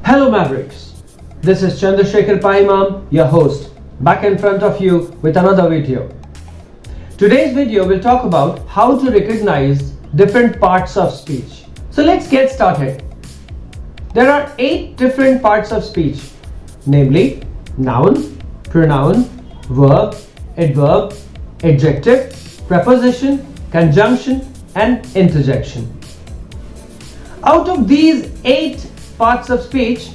Hello Mavericks, this is CS Pahimam, your host, back in front of you with another video. Today's video will talk about how to recognize different parts of speech. So let's get started. There are 8 different parts of speech, namely noun, pronoun, verb, adverb, adjective, preposition, conjunction and interjection. Out of these 8 parts of speech,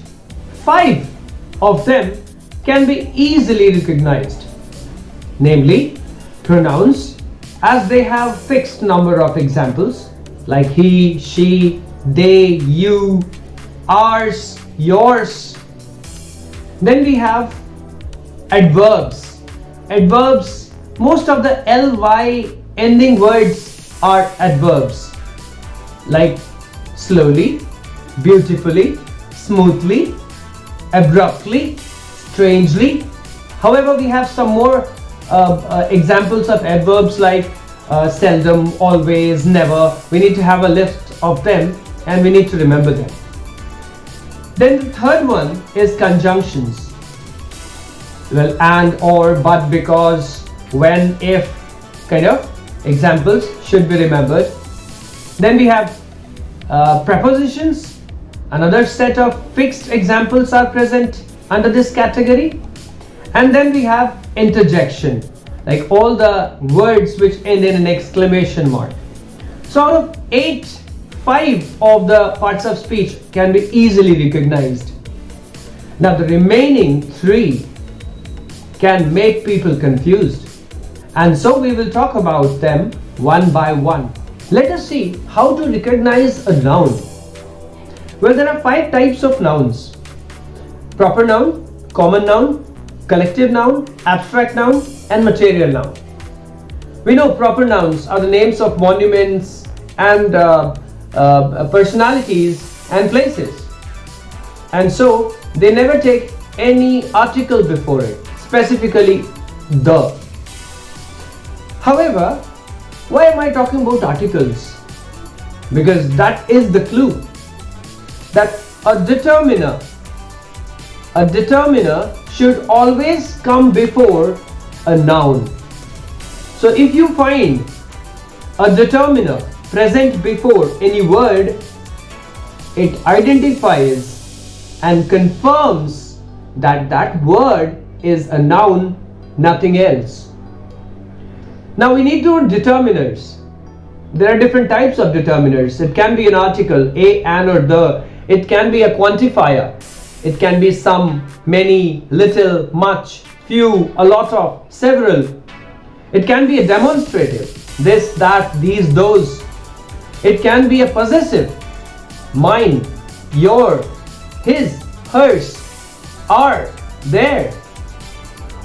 5 of them can be easily recognized, namely pronouns, as they have fixed number of examples like he, she, they, you, ours, yours. Then we have adverbs. Adverbs, most of the ly ending words are adverbs, like slowly, beautifully, smoothly, abruptly, strangely. However, we have some more examples of adverbs like seldom, always, never. We need to have a list of them and we need to remember them. Then the third one is conjunctions. Well, and, or, but, because, when, if kind of examples should be remembered. Then we have prepositions. Another set of fixed examples are present under this category. And then we have interjection, like all the words which end in an exclamation mark. So out of 8, 5 of the parts of speech can be easily recognized. Now the remaining 3 can make people confused. And so we will talk about them one by one. Let us see how to recognize a noun. Well, there are 5 types of nouns: proper noun, common noun, collective noun, abstract noun, and material noun. We know proper nouns are the names of monuments and personalities and places. And so they never take any article before it, specifically the. However, why am I talking about articles? Because that is the clue. That a determiner should always come before a noun. So if you find a determiner present before any word, it identifies and confirms that that word is a noun, nothing else. Now we need to know determiners. There are different types of determiners. It can be an article, a, an or the. It can be a quantifier. It can be some, many, little, much, few, a lot of, several. It can be a demonstrative, this, that, these, those. It can be a possessive, mine, your, his, hers, our, their.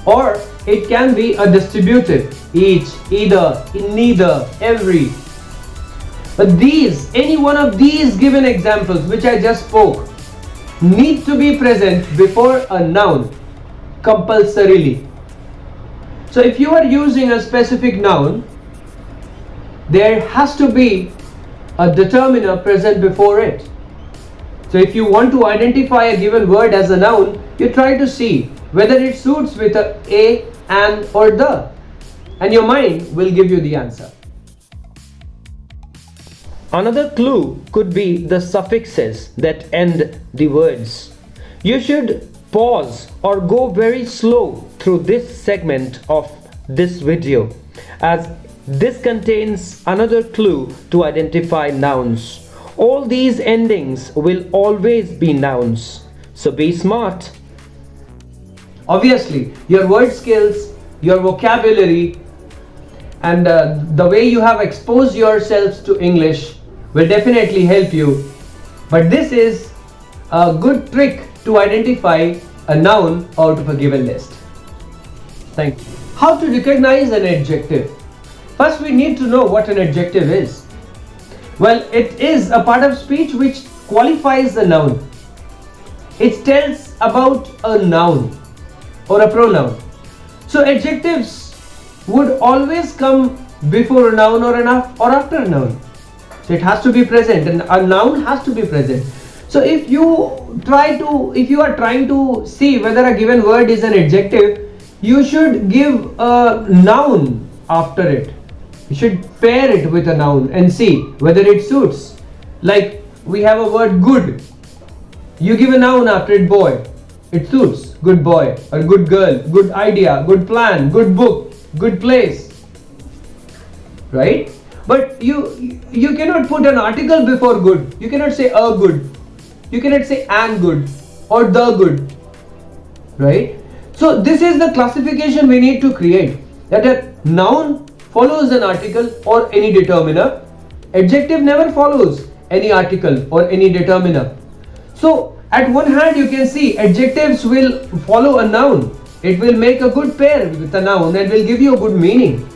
Or it can be a distributive, each, either, neither, every. But these, any one of these given examples which I just spoke, need to be present before a noun compulsorily. So if you are using a specific noun, there has to be a determiner present before it. So if you want to identify a given word as a noun, you try to see whether it suits with a, an or the, and your mind will give you the answer. Another clue could be the suffixes that end the words. You should pause or go very slow through this segment of this video, as this contains another clue to identify nouns. All these endings will always be nouns, so be smart. Obviously, your word skills, your vocabulary, and the way you have exposed yourselves to English will definitely help you. But this is a good trick to identify a noun out of a given list. Thank you. How to recognize an adjective? First, we need to know what an adjective is. Well, it is a part of speech which qualifies a noun. It tells about a noun or a pronoun. So adjectives would always come before a noun or after a noun. So it has to be present, and a noun has to be present. So if you are trying to see whether a given word is an adjective, you should give a noun after it. You should pair it with a noun and see whether it suits. Like we have a word good. You give a noun after it, boy. It suits. Good boy or good girl, good idea, good plan, good book, good place. Right? But you cannot put an article before good. You cannot say a good. You cannot say an good or the good. Right? So this is the classification we need to create. That a noun follows an article or any determiner. Adjective never follows any article or any determiner. So at one hand you can see adjectives will follow a noun. It will make a good pair with a noun and will give you a good meaning.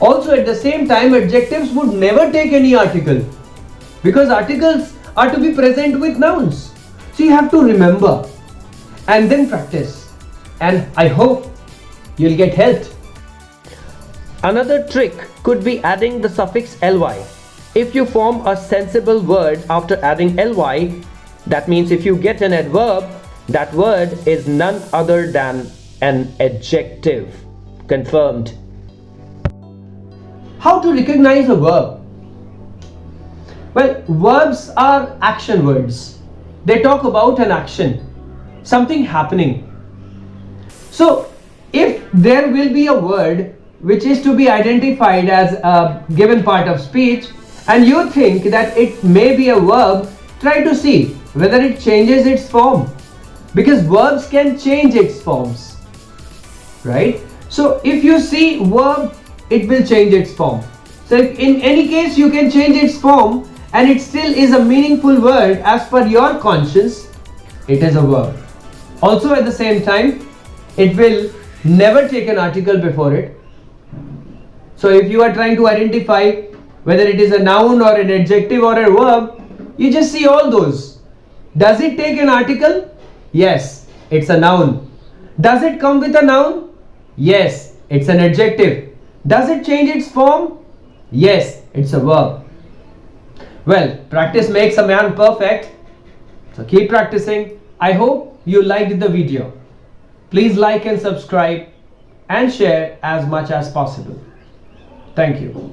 Also at the same time, adjectives would never take any article because articles are to be present with nouns. So you have to remember and then practice, and I hope you'll get helped. Another trick could be adding the suffix ly. If you form a sensible word after adding ly, that means if you get an adverb, that word is none other than an adjective. Confirmed. How to recognize a verb? Well, verbs are action words. They talk about an action, something happening. So, if there will be a word which is to be identified as a given part of speech and you think that it may be a verb, try to see whether it changes its form, because verbs can change its forms, right? So if you see verb, it will change its form. So if in any case you can change its form and it still is a meaningful word as per your conscience, it is a verb. Also at the same time, it will never take an article before it. So if you are trying to identify whether it is a noun or an adjective or a verb, you just see all those. Does it take an article? Yes, it's a noun. Does it come with a noun? Yes, it's an adjective. Does it change its form? Yes, it's a verb. Well, practice makes a man perfect. So keep practicing. I hope you liked the video. Please like and subscribe and share as much as possible. Thank you.